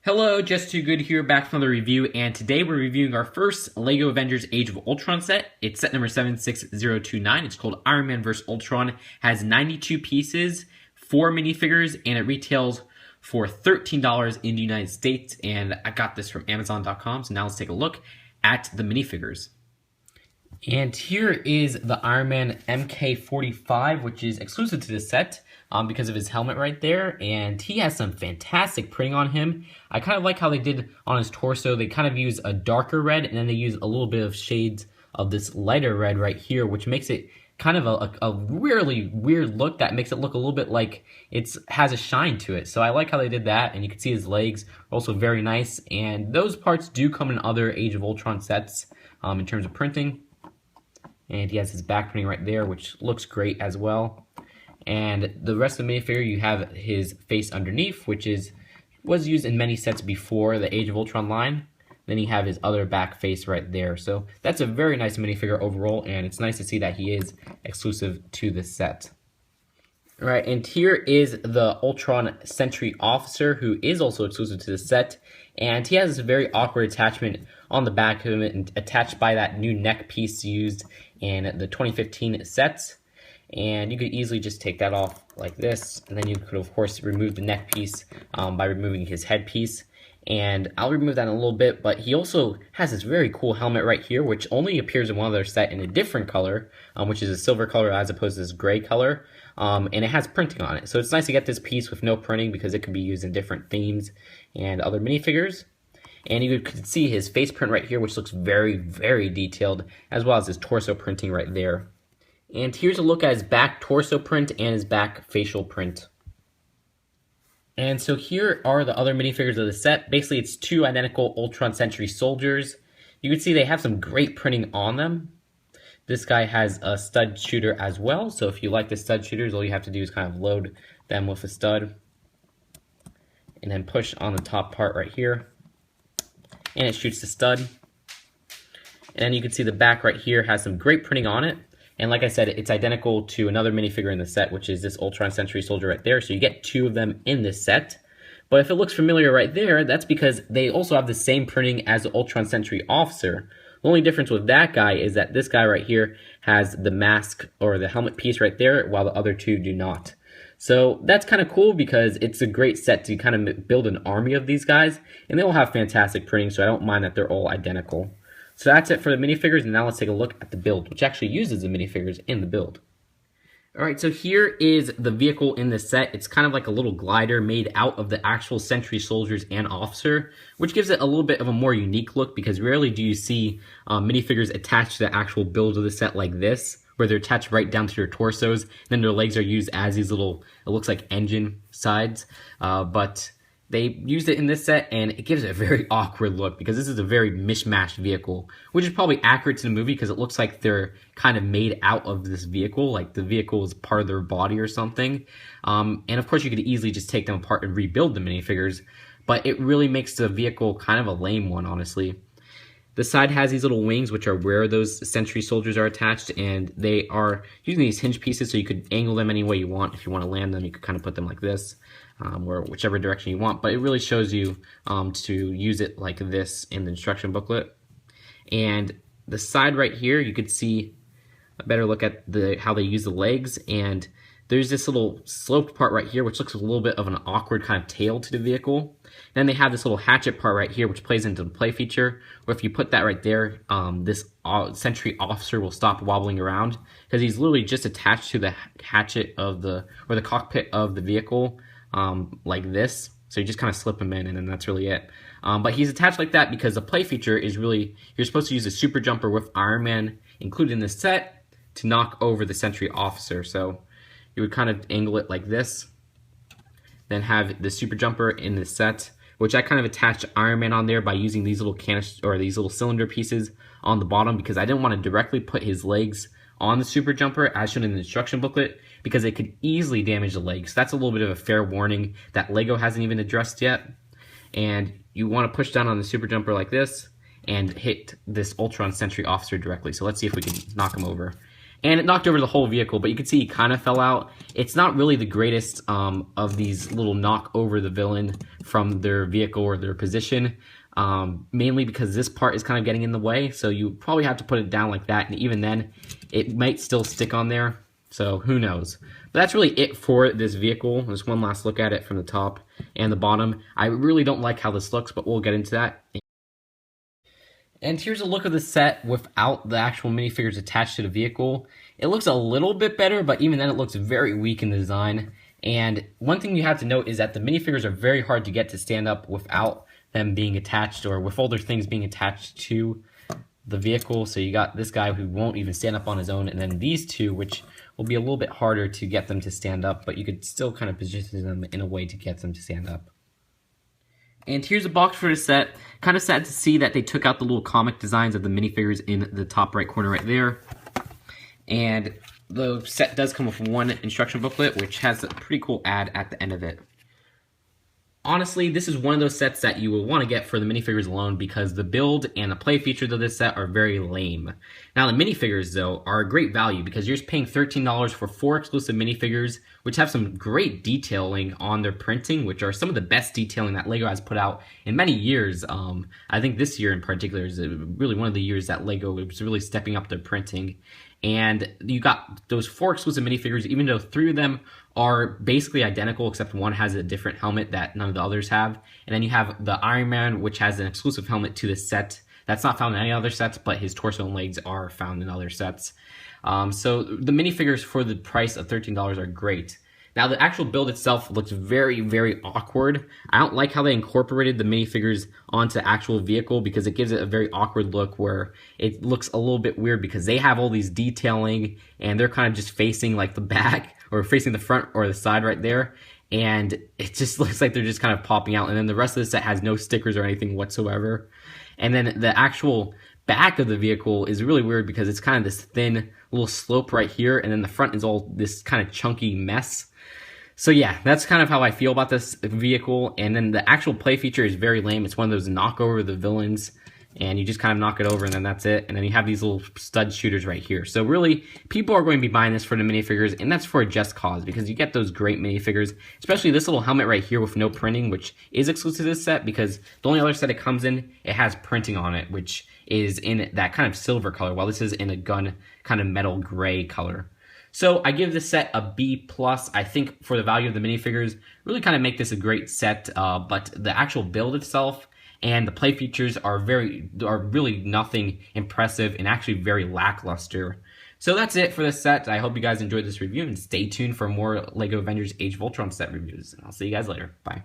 Hello, Just Too Good here, back from the review, and today we're reviewing our first LEGO Avengers Age of Ultron set. It's set number 76029. It's called Iron Man vs. Ultron. Has 92 pieces, 4 minifigures, and it retails for $13 in the United States, and I got this from Amazon.com, so now let's take a look at the minifigures. And here is the Iron Man MK45, which is exclusive to this set because of his helmet right there. And he has some fantastic printing on him. I kind of like how they did on his torso. They kind of use a darker red, and then they use a little bit of shades of this lighter red right here, which makes it kind of a really weird look that makes it look a little bit like it has a shine to it. So I like how they did that, and you can see his legs are also very nice. And those parts do come in other Age of Ultron sets in terms of printing. And he has his back printing right there, which looks great as well. And the rest of the minifigure, you have his face underneath, which was used in many sets before the Age of Ultron line. Then you have his other back face right there. So that's a very nice minifigure overall, and it's nice to see that he is exclusive to the set. All right, and here is the Ultron Sentry officer, who is also exclusive to the set. And he has a very awkward attachment on the back of him, and attached by that new neck piece used in the 2015 sets. And you could easily just take that off like this, and then you could of course remove the neck piece by removing his headpiece. And I'll remove that in a little bit, but he also has this very cool helmet right here, which only appears in one other set in a different color, which is a silver color as opposed to this gray color. And it has printing on it. So it's nice to get this piece with no printing because it could be used in different themes and other minifigures. And you could see his face print right here, which looks very, very detailed, as well as his torso printing right there. And here's a look at his back torso print and his back facial print. And so here are the other minifigures of the set. Basically, it's two identical Ultron Sentry soldiers. You can see they have some great printing on them. This guy has a stud shooter as well. So if you like the stud shooters, all you have to do is kind of load them with a stud. And then push on the top part right here. And it shoots the stud. And then you can see the back right here has some great printing on it. And like I said, it's identical to another minifigure in the set, which is this Ultron Sentry soldier right there. So you get two of them in this set. But if it looks familiar right there, that's because they also have the same printing as the Ultron Sentry officer. The only difference with that guy is that this guy right here has the mask or the helmet piece right there, while the other two do not. So that's kind of cool because it's a great set to kind of build an army of these guys. And they all have fantastic printing, so I don't mind that they're all identical. So that's it for the minifigures, and now let's take a look at the build, which actually uses the minifigures in the build. Alright, so here is the vehicle in the set. It's kind of like a little glider made out of the actual Sentry soldiers and officer, which gives it a little bit of a more unique look because rarely do you see minifigures attached to the actual build of the set like this, where they're attached right down to their torsos, then their legs are used as these little, it looks like engine sides, but they used it in this set, and it gives it a very awkward look because this is a very mishmashed vehicle, which is probably accurate to the movie because it looks like they're kind of made out of this vehicle, like the vehicle is part of their body or something. And of course, you could easily just take them apart and rebuild the minifigures, but it really makes the vehicle kind of a lame one, honestly. The side has these little wings, which are where those Sentry soldiers are attached, and they are using these hinge pieces, so you could angle them any way you want. If you want to land them, you could kind of put them like this, or whichever direction you want, but it really shows you to use it like this in the instruction booklet. And the side right here, you could see a better look at how they use the legs, and there's this little sloped part right here, which looks a little bit of an awkward kind of tail to the vehicle. Then they have this little hatchet part right here, which plays into the play feature, where if you put that right there, this Sentry officer will stop wobbling around, because he's literally just attached to the hatchet of the cockpit of the vehicle, like this. So you just kind of slip him in, and then that's really it. But he's attached like that because the play feature is really, you're supposed to use a super jumper with Iron Man included in the set to knock over the Sentry officer. So you would kind of angle it like this, then have the super jumper in the set, which I kind of attached Iron Man on there by using these little these little cylinder pieces on the bottom because I didn't want to directly put his legs on the super jumper as shown in the instruction booklet because it could easily damage the legs. That's a little bit of a fair warning that LEGO hasn't even addressed yet. And you want to push down on the super jumper like this and hit this Ultron Sentry officer directly. So let's see if we can knock him over. and it knocked over the whole vehicle, but you can see he kind of fell out. It's not really the greatest of these little knock over the villain from their vehicle or their position, mainly because this part is kind of getting in the way, so you probably have to put it down like that, and even then, it might still stick on there, so who knows. But that's really it for this vehicle. Just one last look at it from the top and the bottom. I really don't like how this looks, but we'll get into that. And here's a look of the set without the actual minifigures attached to the vehicle. It looks a little bit better, but even then it looks very weak in the design. And one thing you have to note is that the minifigures are very hard to get to stand up without them being attached, or with all their things being attached to the vehicle. So you got this guy who won't even stand up on his own, and then these two, which will be a little bit harder to get them to stand up, but you could still kind of position them in a way to get them to stand up. And here's a box for the set. Kind of sad to see that they took out the little comic designs of the minifigures in the top right corner right there. And the set does come with one instruction booklet, which has a pretty cool ad at the end of it. Honestly, this is one of those sets that you will want to get for the minifigures alone because the build and the play features of this set are very lame. Now, the minifigures, though, are a great value because you're just paying $13 for 4 exclusive minifigures, which have some great detailing on their printing, which are some of the best detailing that LEGO has put out in many years. I think this year in particular is really one of the years that LEGO was really stepping up their printing. And you got those 4 exclusive minifigures, even though 3 of them are basically identical, except one has a different helmet that none of the others have. And then you have the Iron Man, which has an exclusive helmet to the set that's not found in any other sets, but his torso and legs are found in other sets. So the minifigures for the price of $13 are great. Now, the actual build itself looks very, very awkward. I don't like how they incorporated the minifigures onto the actual vehicle because it gives it a very awkward look where it looks a little bit weird because they have all these detailing and they're kind of just facing like the back or facing the front or the side right there. And it just looks like they're just kind of popping out. And then the rest of the set has no stickers or anything whatsoever. And then the actual back of the vehicle is really weird because it's kind of this thin little slope right here. And then the front is all this kind of chunky mess. So yeah, that's kind of how I feel about this vehicle. And then the actual play feature is very lame. It's one of those knock over the villains, and you just kind of knock it over and then that's it. And then you have these little stud shooters right here. So really, people are going to be buying this for the minifigures, and that's for a just cause because you get those great minifigures, especially this little helmet right here with no printing, which is exclusive to this set because the only other set it comes in, it has printing on it, which is in that kind of silver color, while this is in a gun kind of metal gray color. So I give this set a B+. I think for the value of the minifigures, really kind of make this a great set, but the actual build itself and the play features are really nothing impressive and actually very lackluster. So that's it for this set. I hope you guys enjoyed this review and stay tuned for more LEGO Avengers Age of Ultron set reviews. I'll see you guys later. Bye.